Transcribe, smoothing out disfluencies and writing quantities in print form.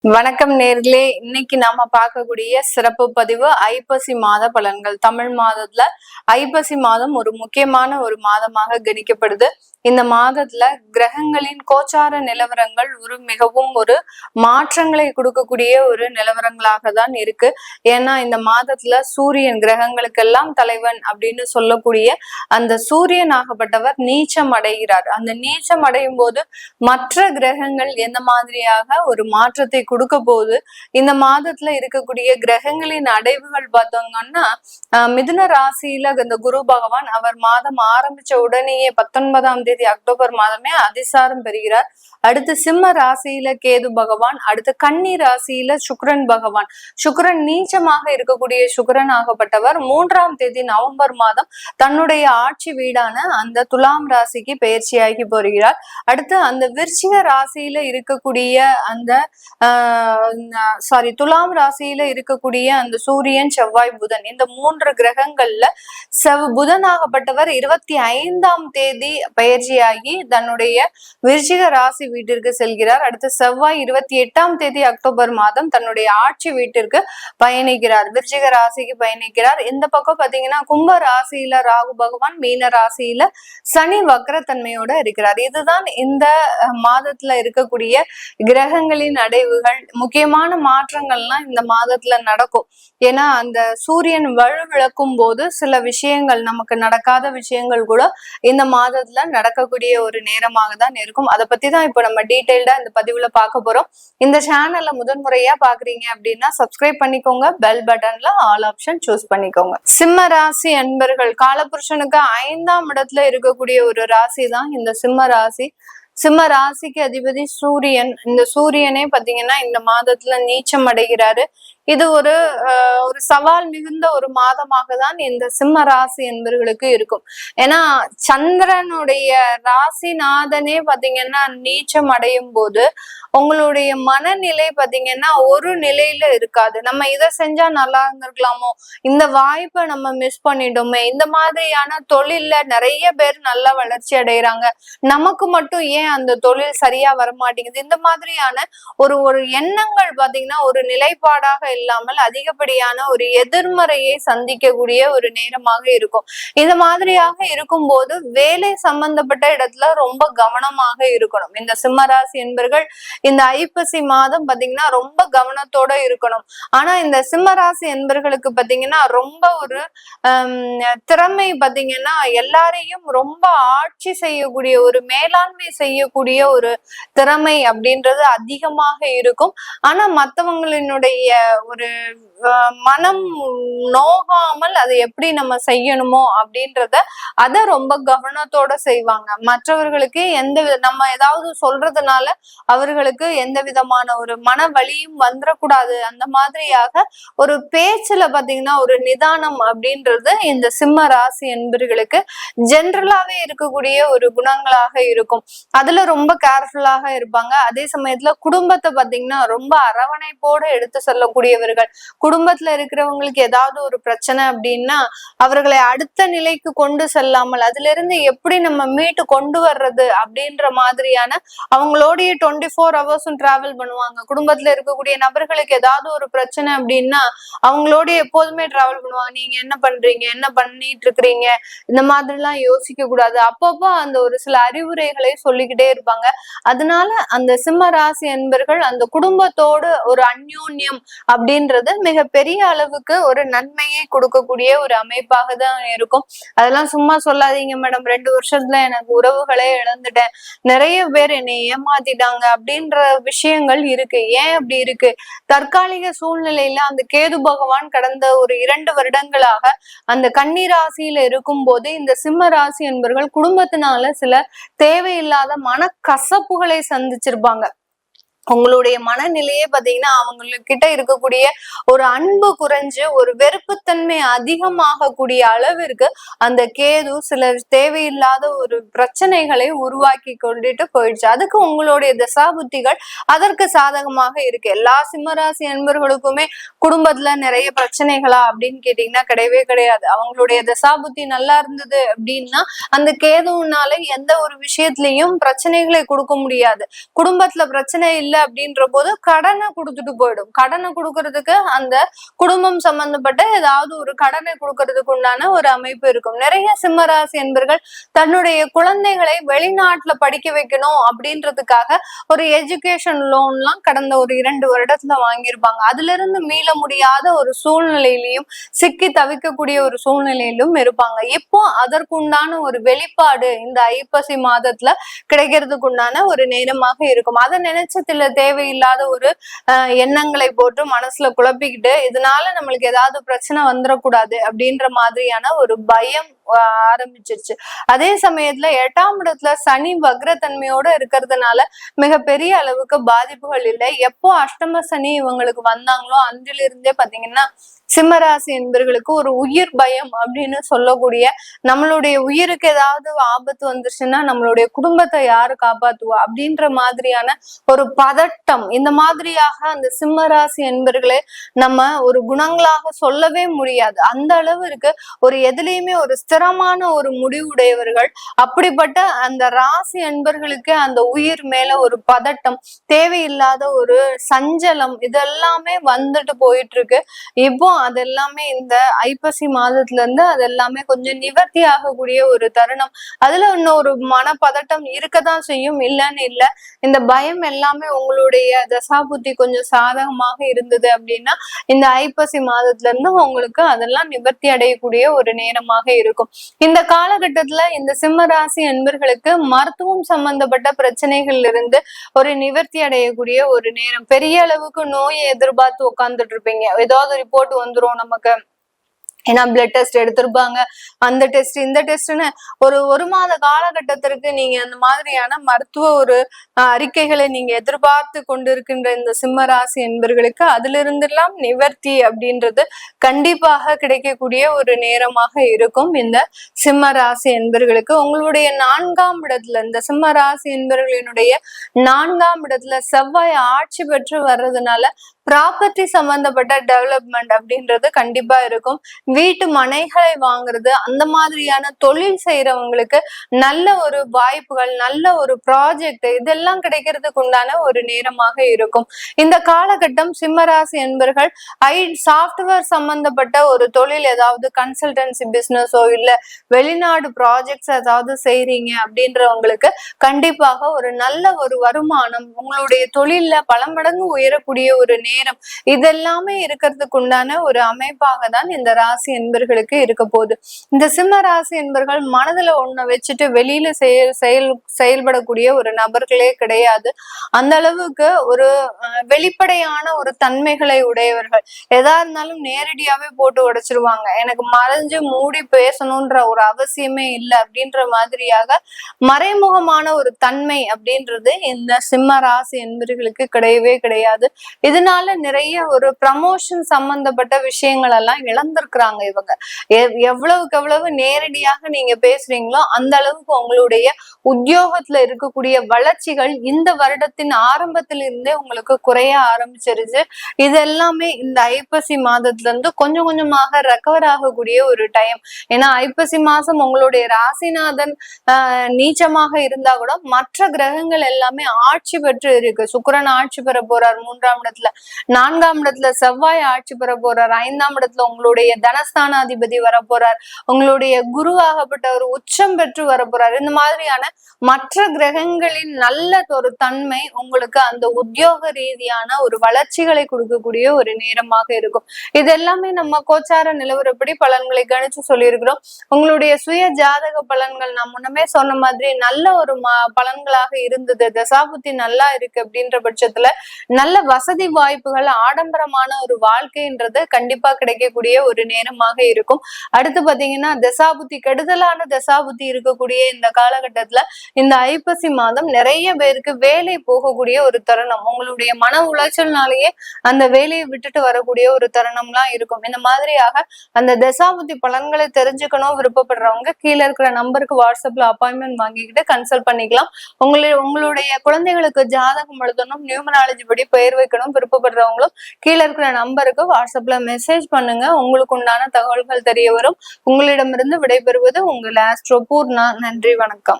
வணக்கம் நேர்களே, இன்னைக்கு நாம பார்க்கக்கூடிய சிறப்பு பதிவு ஐப்பசி மாத பலன்கள். தமிழ் மாதத்துல ஐப்பசி மாதம் ஒரு முக்கியமான ஒரு மாதமாக கணிக்கப்படுது. இந்த மாதத்துல கிரகங்களின் கோச்சார நிலவரங்கள் மிகவும் மாற்றங்களை கொடுக்கக்கூடிய ஒரு நிலவரங்களாக தான் இருக்கு. ஏன்னா இந்த மாதத்துல சூரியன் கிரகங்களுக்கெல்லாம் தலைவன் அப்படின்னு சொல்லக்கூடிய அந்த சூரியன் ஆகப்பட்டவர் நீச்சம் அடைகிறார். அந்த நீச்சம் அடையும் போது மற்ற கிரகங்கள் எந்த மாதிரியாக ஒரு மாற்றத்தை கொடுக்க போகுது. இந்த மாதத்துல இருக்கக்கூடிய கிரகங்களின் அடைவுகள் பார்த்தோம்னா மிதுன ராசியில இந்த குரு பகவான் அவர் மாதம் ஆரம்பிச்ச உடனேயே 19ஆம் தேதி அக்டோபர் மாதமே அதிசாரம் பெறுகிறார். அடுத்து சிம்ம ராசியில கேது பகவான், அடுத்து கன்னி ராசியில சுக்கிரன் பகவான். சுக்கிரன் நீச்சமாக இருக்கக்கூடிய சுக்கிரன் ஆகப்பட்டவர் 3ஆம் தேதி நவம்பர் மாதம் தன்னுடைய ஆட்சி வீடான அந்த துலாம் ராசிக்கு பயிற்சியாகி போகிறார். அடுத்து அந்த விருச்சிக ராசியில இருக்கக்கூடிய அந்த துலாம் ராசியில இருக்கக்கூடிய அந்த சூரியன் செவ்வாய் புதன், இந்த 3 கிரகங்கள்ல புதன் ஆகப்பட்டவர் 25ஆம் தேதி பயிற்சியாகி தன்னுடைய விருச்சிக ராசி வீட்டிற்கு செல்கிறார். அடுத்து செவ்வாய் 28ஆம் தேதி அக்டோபர் மாதம் தன்னுடைய ஆட்சி வீட்டிற்கு பயணிக்கிறார், விருச்சிக ராசிக்கு பயணிக்கிறார். இந்த பக்கம் பாத்தீங்கன்னா கும்ப ராசியில ராகு பகவான், மீன ராசியில சனி வக்ரத்தன்மையோட இருக்கிறார். இதுதான் இந்த மாதத்துல இருக்கக்கூடிய கிரகங்களின் அடைவுகள். முக்கியமான மாற்றங்கள்லாம் இந்த மாதத்துல நடக்கும். ஏன்னா அந்த சூரியன் வலுவிழக்கும் போது சில விஷயங்கள், நமக்கு நடக்காத விஷயங்கள் கூட இந்த மாதத்துல நடக்கக்கூடிய ஒரு நேரமாக தான் இருக்கும். அதை பத்தி தான் இப்ப நம்ம டீடைல்டா இந்த பதிவுல பார்க்க போறோம். இந்த சேனல்ல முதன்முறையா பாக்குறீங்க அப்படின்னா சப்ஸ்கிரைப் பண்ணிக்கோங்க, பெல் பட்டன்ல ஆல் ஆப்ஷன் சூஸ் பண்ணிக்கோங்க. சிம்ம ராசி அன்பர்கள், காலபுருஷனுக்கு 5ஆம் இடத்துல இருக்கக்கூடிய ஒரு ராசி தான் இந்த சிம்ம ராசி. சிம்ம ராசிக்கு அதிபதி சூரியன். இந்த சூரியனே பாத்தீங்கன்னா இந்த மாதத்துல நீச்சம் அடைகிறாரு. இது ஒரு சவால் மிகுந்த ஒரு மாதமாக தான் இந்த சிம்ம ராசி என்பவர்களுக்கு இருக்கும். ஏன்னா சந்திரனுடைய ராசிநாதனே பாத்தீங்கன்னா நீச்சம் அடையும் போது உங்களுடைய மனநிலை பாத்தீங்கன்னா ஒரு நிலையில இருக்காது. நம்ம இதை செஞ்சா நல்லா இருந்திருக்கலாமோ, இந்த வாய்ப்பை நம்ம மிஸ் பண்ணிட்டோமே, இந்த மாதிரியான தொழில்ல நிறைய பேர் நல்ல வளர்ச்சி அடைகிறாங்க, நமக்கு மட்டும் ஏன் அந்த தொழில் சரியா வரமாட்டேங்குது, இந்த மாதிரியான ஒரு எண்ணங்கள் பாத்தீங்கன்னா ஒரு நிலைப்பாடாக இல்லாமல் அதிகப்படியான ஒரு எதிர்மறையை சந்திக்கக்கூடிய ஒரு நேரமாக இருக்கும். இந்த மாதிரியாக இருக்கும் போது வேலை சம்பந்தப்பட்ட இடத்துல ரொம்ப கவனமாக இருக்கணும். இந்த சிம்மராசி என்பர்கள் இந்த ஐப்பசி மாதம் பாத்தீங்கன்னா ரொம்ப கவனத்தோட இருக்கணும். ஆனா இந்த சிம்மராசி என்பர்களுக்கு பாத்தீங்கன்னா ரொம்ப ஒரு திறமை பாத்தீங்கன்னா எல்லாரையும் ரொம்ப ஆட்சி செய்யக்கூடிய ஒரு மேலாண்மை செய்யக்கூடிய ஒரு திறமை அப்படின்றது அதிகமாக இருக்கும். ஆனா மத்தவங்களினுடைய ஒரு மனம் நோகாமல் அதை எப்படி நம்ம செய்யணுமோ அப்படின்றத அத ரொம்ப கவனத்தோட செய்வாங்க. மற்றவர்களுக்கு நம்ம ஏதாவது சொல்றதுனால அவர்களுக்கு எந்த விதமான ஒரு மன வலியும் வந்துடக்கூடாது. அந்த மாதிரியாக ஒரு பேச்சுல பாத்தீங்கன்னா ஒரு நிதானம் அப்படின்றது இந்த சிம்ம ராசி என்பர்களுக்கு ஜென்ரலாவே இருக்கக்கூடிய ஒரு குணங்களாக இருக்கும். அதுல ரொம்ப கேர்ஃபுல்லாக இருப்பாங்க. அதே சமயத்துல குடும்பத்தை பாத்தீங்கன்னா ரொம்ப அரவணைப்போடு எடுத்து செல்லக்கூடியவர்கள். குடும்பத்துல இருக்கிறவங்களுக்கு ஏதாவது ஒரு பிரச்சனை அப்படின்னா அவர்களை அடுத்த நிலைக்கு கொண்டு செல்லாமல் அதுல இருந்து எப்படி நம்ம மீட்டு கொண்டு வர்றது அப்படின்ற மாதிரியான அவங்களோடைய 24 ஹவர்ஸும் டிராவல் பண்ணுவாங்க. குடும்பத்துல இருக்கக்கூடிய நபர்களுக்கு ஏதாவது ஒரு பிரச்சனை அப்படின்னா அவங்களோட எப்போதுமே டிராவல் பண்ணுவாங்க. நீங்க என்ன பண்றீங்க, என்ன பண்ணிட்டு இருக்கிறீங்க, இந்த மாதிரி எல்லாம் யோசிக்க கூடாது. அப்பப்போ அந்த ஒரு சில அறிவுரைகளை சொல்லிக்கிட்டே இருப்பாங்க. அதனால அந்த சிம்ம ராசி என்பர்கள் அந்த குடும்பத்தோடு ஒரு அந்யோன்யம் அப்படின்றது மிக பெரிய அளவுக்கு ஒரு நன்மையை கொடுக்கக்கூடிய ஒரு அமைப்பாக தான் இருக்கும். அதெல்லாம் சும்மா சொல்லாதீங்க மேடம், 2 வருஷத்துல எனக்கு உறவுகளே இழந்துட்டேன், நிறைய பேர் என்னை ஏமாத்திட்டாங்க அப்படின்ற விஷயங்கள் இருக்கு. ஏன் அப்படி இருக்கு? தற்காலிக சூழ்நிலையில அந்த கேது பகவான் கடந்த ஒரு 2 வருடங்களாக அந்த கன்னி ராசியில இருக்கும் போது இந்த சிம்ம ராசி என்பவர்கள் குடும்பத்தினால சில தேவையில்லாத மனக்கசப்புகளை சந்திச்சிருப்பாங்க. உங்களுடைய மனநிலையே பாத்தீங்கன்னா அவங்ககிட்ட இருக்கக்கூடிய ஒரு அன்பு குறைஞ்சு ஒரு வெறுப்புத்தன்மை அதிகமாகக்கூடிய அளவிற்கு அந்த கேது சில தேவையில்லாத ஒரு பிரச்சனைகளை உருவாக்கி கொண்டுட்டு போயிடுச்சு. அதுக்கு உங்களுடைய தசாபுத்திகள் அதற்கு சாதகமாக இருக்கு. எல்லா சிம்மராசி அன்பர்களுக்குமே குடும்பத்துல நிறைய பிரச்சனைகளா அப்படின்னு கேட்டீங்கன்னா கிடையவே கிடையாது. அவங்களுடைய தசாபுத்தி நல்லா இருந்தது அப்படின்னா அந்த கேதுனால எந்த ஒரு விஷயத்திலையும் பிரச்சனைகளை கொடுக்க முடியாது. குடும்பத்துல பிரச்சனை இல்லை அப்படின்ற போது கடனை கொடுத்துட்டு போயிடும். கடனை கொடுக்கறதுக்கு அந்த குடும்பம் சம்பந்தப்பட்ட ஏதாவது ஒரு கடனை கொடுக்கறதுக்கு உண்டான ஒரு அமைப்பு இருக்கும். நிறைய சிம்மராசி என்பர்கள் தன்னுடைய குழந்தைகளை வெளிநாட்டுல படிக்க வைக்கணும் அப்படின்றதுக்காக ஒரு எஜுகேஷன் லோன்லாம் கடந்த ஒரு 2 வருடத்துல வாங்கியிருப்பாங்க. அதுல இருந்து மீள முடியாத ஒரு சூழ்நிலையிலையும் சிக்கி தவிக்கக்கூடிய ஒரு சூழ்நிலையிலும் இருப்பாங்க. இப்போ அதற்குண்டான ஒரு வெளிப்பாடு இந்த ஐப்பசி மாதத்துல கிடைக்கிறதுக்கு உண்டான ஒரு நேரமாக இருக்கும். அதை நினைச்சதுல தேவையில்லாத ஒரு எண்ணங்களை போட்டு மனசுல குழப்பிக்கிட்டு இதனால நம்மளுக்கு ஏதாவது பிரச்சனை வந்துடக்கூடாது அப்படின்ற மாதிரியான ஒரு பயம் ஆரம்பிச்சிருச்சு. அதே சமயத்துல 8ஆம் இடத்துல சனி வக்ரத்தன்மையோட இருக்கிறதுனால மிகப்பெரிய அளவுக்கு பாதிப்புகள் இல்லை. எப்போ அஷ்டம சனி இவங்களுக்கு வந்தாங்களோ அன்றிலிருந்தே பாத்தீங்கன்னா சிம்மராசி என்பர்களுக்கு ஒரு உயிர் பயம் அப்படின்னு சொல்லக்கூடிய, நம்மளுடைய உயிருக்கு ஏதாவது ஆபத்து வந்துருச்சுன்னா நம்மளுடைய குடும்பத்தை யாரு காப்பாத்துவா அப்படின்ற மாதிரியான ஒரு பதட்டம், இந்த மாதிரியாக அந்த சிம்மராசி என்பர்களே நம்ம ஒரு குணங்களாக சொல்லவே முடியாது. அந்த அளவு இருக்கு. ஒரு எதுலையுமே ஒரு ஸ்திரமான ஒரு முடிவுடையவர்கள். அப்படிப்பட்ட அந்த ராசி என்பர்களுக்கு அந்த உயிர் மேல ஒரு பதட்டம், தேவையில்லாத ஒரு சஞ்சலம், இதெல்லாமே வந்துட்டு போயிட்டு இருக்கு. இப்போ அதெல்லாமே இந்த ஐப்பசி மாதத்துல இருந்து அதெல்லாமே கொஞ்சம் நிவர்த்தி ஆகக்கூடிய ஒரு தருணம். அதுல இன்னும் ஒரு மனப்பதட்டம் இருக்கதான் செய்யும், இல்லைன்னு இல்லை. இந்த பயம் எல்லாமே உங்களுடைய தசாபுத்தி கொஞ்சம் சாதகமாக இருந்தது அப்படின்னா இந்த ஐப்பசி மாதத்துல இருந்து உங்களுக்கு அதெல்லாம் நிவர்த்தி அடையக்கூடிய ஒரு நேரமாக இருக்கும். இந்த காலகட்டத்துல இந்த சிம்ம ராசி என்பர்களுக்கு மருத்துவம் சம்பந்தப்பட்ட பிரச்சனைகள்ல இருந்து ஒரு நிவர்த்தி அடையக்கூடிய ஒரு நேரம். பெரிய அளவுக்கு நோயை எதிர்பார்த்து உட்கார்ந்துட்டு இருப்பீங்க. ஏதாவது ரிப்போர்ட் வந்துரும் நமக்கு, ஏன்னா பிளட் டெஸ்ட் எடுத்திருப்பாங்க, அந்த டெஸ்ட் இந்த டெஸ்ட்னு ஒரு மாத காலகட்டத்திற்கு நீங்க அந்த மாதிரியான மருத்துவ ஒரு அறிக்கைகளை நீங்க எதிர்பார்த்து கொண்டிருக்கின்ற இந்த சிம்ம ராசி என்பர்களுக்கு அதுல இருந்தெல்லாம் நிவர்த்தி அப்படின்றது கண்டிப்பாக கிடைக்கக்கூடிய ஒரு நேரமாக இருக்கும். இந்த சிம்ம ராசி என்பர்களுக்கு உங்களுடைய 4ஆம் இடத்துல, இந்த சிம்ம ராசி என்பர்களினுடைய 4ஆம் இடத்துல செவ்வாய் ஆட்சி பெற்று வர்றதுனால ப்ராப்பர்ட்டி சம்பந்தப்பட்ட டெவலப்மெண்ட் அப்படின்றது கண்டிப்பா இருக்கும். வீட்டு மனைகளை வாங்குறது, அந்த மாதிரியான தொழில் செய்யறவங்களுக்கு நல்ல ஒரு வாய்ப்புகள், நல்ல ஒரு ப்ராஜெக்ட், இதெல்லாம் கிடைக்கிறதுக்கு உண்டான ஒரு நேரமாக இருக்கும். இந்த காலகட்டம் சிம்மராசி என்பர்கள் சாஃப்ட்வேர் சம்பந்தப்பட்ட ஒரு தொழில், ஏதாவது கன்சல்டன்சி பிசினஸோ இல்ல வெளிநாடு ப்ராஜெக்ட்ஸ் ஏதாவது செய்றீங்க அப்படின்றவங்களுக்கு கண்டிப்பாக ஒரு நல்ல ஒரு வருமானம், உங்களுடைய தொழில்ல பல மடங்கு உயரக்கூடிய ஒரு நேரம், இதெல்லாமே இருக்கிறதுக்கு உண்டான ஒரு அமைப்பாக தான் இந்த ராசி என்பர்களுக்கு இருக்க போகுது. இந்த சிம்ம ராசி என்பர்கள் மனதுல ஒண்ணு வச்சுட்டு வெளியில செயல்படக்கூடிய ஒரு நபர்களே கிடையாது. அந்த அளவுக்கு ஒரு வெளிப்படையான ஒரு தன்மைகளை உடையவர்கள். எதா இருந்தாலும் நேரடியாவே போட்டு உடைச்சிருவாங்க. எனக்கு மறைஞ்சு மூடி பேசணும்ன்ற ஒரு அவசியமே இல்லை அப்படின்ற மாதிரியாக மறைமுகமான ஒரு தன்மை அப்படின்றது இந்த சிம்ம ராசி என்பர்களுக்கு கிடையவே கிடையாது. இதனால நிறைய ஒரு ப்ரமோஷன் சம்பந்தப்பட்ட விஷயங்கள் எல்லாம் இழந்திருக்கிறாங்க இவங்க. எவ்வளவுக்கு எவ்வளவு நேரடியாக நீங்க பேசுறீங்களோ அந்த அளவுக்கு உங்களுடைய உத்தியோகத்துல இருக்கக்கூடிய வளர்ச்சிகள் இந்த வருடத்தின் ஆரம்பத்தில இருந்தே உங்களுக்கு குறைய ஆரம்பிச்சிருச்சு. இது எல்லாமே இந்த ஐப்பசி மாதத்துல இருந்து கொஞ்சம் கொஞ்சமாக ரெக்கவர் ஆகக்கூடிய ஒரு டைம். ஏன்னா ஐப்பசி மாசம் உங்களுடைய ராசிநாதன் நீச்சமாக இருந்தா கூட மற்ற கிரகங்கள் எல்லாமே ஆட்சி பெற்று இருக்கு. சுக்கிரன் ஆட்சி பெற போறார் 3ஆம் இடத்துல, 4ஆம் இடத்துல செவ்வாய் ஆட்சி பெற போறார், 5ஆம் இடத்துல உங்களுடைய தனஸ்தானாதிபதி வர போறார், உங்களுடைய குருவாகப்பட்டவர் உச்சம் பெற்று வர போறார். இந்த மாதிரியான மற்ற கிரகங்களின் நல்ல ஒரு தன்மை உங்களுக்கு அந்த உத்தியோக ரீதியான ஒரு வளர்ச்சிகளை கொடுக்கக்கூடிய ஒரு நேரமாக இருக்கும். இது எல்லாமே நம்ம கோச்சார நிலவரப்படி பலன்களை கணிச்சு சொல்லியிருக்கிறோம். உங்களுடைய சுய ஜாதக பலன்கள் நான் முன்னமே சொன்ன மாதிரி நல்ல ஒரு பலன்களாக இருந்தது, தசாபுத்தி நல்லா இருக்கு அப்படின்ற பட்சத்துல நல்ல வசதி வாய்ப்புகள், ஆடம்பரமான ஒரு வாழ்க்கைன்றது கண்டிப்பா கிடைக்கக்கூடிய ஒரு நேரமாக இருக்கும். அடுத்து பாத்தீங்கன்னா தசாபுத்தி, கெடுதலான தசாபுத்தி இருக்கக்கூடிய இந்த காலகட்டத்துல இந்த ஐப்பசி மாதம் நிறைய பேருக்கு வேலை போகக்கூடிய ஒரு தருணம். உங்களுடைய மன உளைச்சல்னாலேயே அந்த வேலையை விட்டுட்டு வரக்கூடிய ஒரு தருணம்லாம் இருக்கும். இந்த மாதிரியாக அந்த தசாபுத்தி பலன்களை தெரிஞ்சுக்கணும் விருப்பப்படுறவங்க கீழே இருக்கிற நம்பருக்கு வாட்ஸ்அப்ல அப்பாயின்மெண்ட் வாங்கிக்கிட்டு கன்சல்ட் பண்ணிக்கலாம். உங்களுடைய குழந்தைகளுக்கு ஜாதகம் எழுதணும், நியூமராலஜி படி பெயர் வைக்கணும் விருப்பப்படுறவங்களும் கீழே இருக்கிற நம்பருக்கு வாட்ஸ்அப்ல மெசேஜ் பண்ணுங்க. உங்களுக்கு உண்டான தகவல்கள் தெரிய வரும். உங்களிடமிருந்து விடைபெறுவது உங்கள் ஆஸ்ட்ரோ பூர்ணா. நன்றி, வணக்கம்.